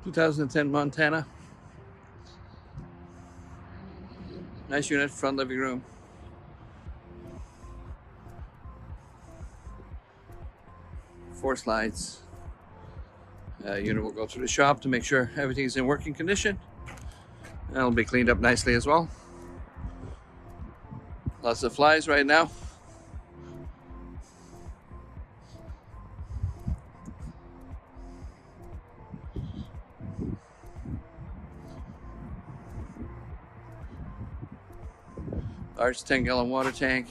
2010 Montana. Nice unit, front living room. Four slides. Unit will go through the shop to make sure everything's in working condition. That'll be cleaned up nicely as well. Lots of flies right now. Large 10-gallon water tank.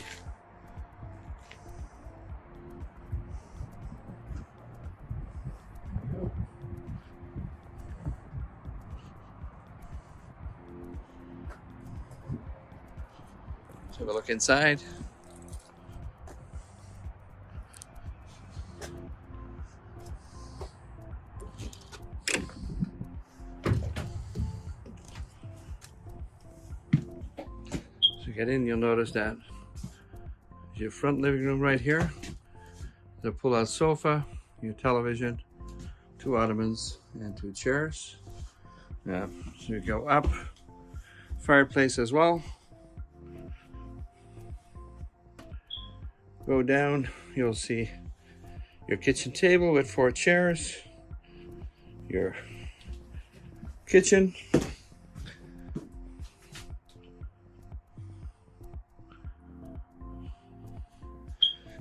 Let's have a look inside. So get in, you'll notice that your front living room right here. The pull-out sofa, your television, 2 ottomans and 2 chairs. So you go up, fireplace as well. Go down, you'll see your kitchen table with 4 chairs, your kitchen,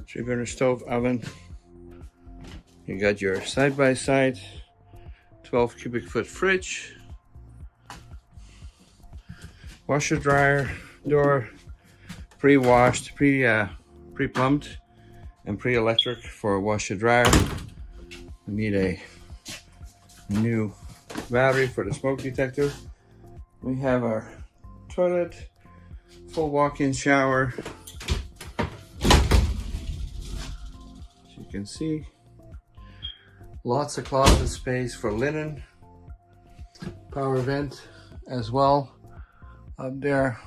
three-burner stove, oven. You got your side-by-side 12 cubic foot fridge, washer dryer, door, pre-washed, pre-plumbed and pre-electric for a washer dryer. We need a new battery for the smoke detector. We have our toilet, full walk-in shower. As you can see, lots of closet space for linen, power vent as well up there.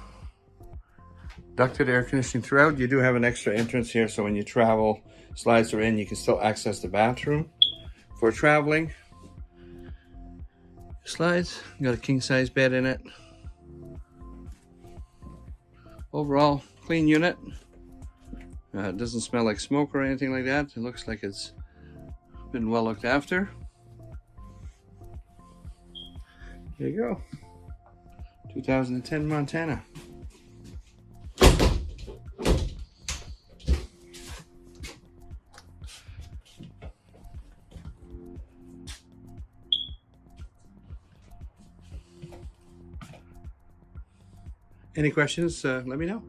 Ducted air conditioning throughout. You do have an extra entrance here, so when you travel, slides are in, you can still access the bathroom for traveling. Slides, got a king-size bed in it. Overall, clean unit. It doesn't smell like smoke or anything like that. It looks like it's been well looked after. There you go. 2010 Montana. Any questions, let me know.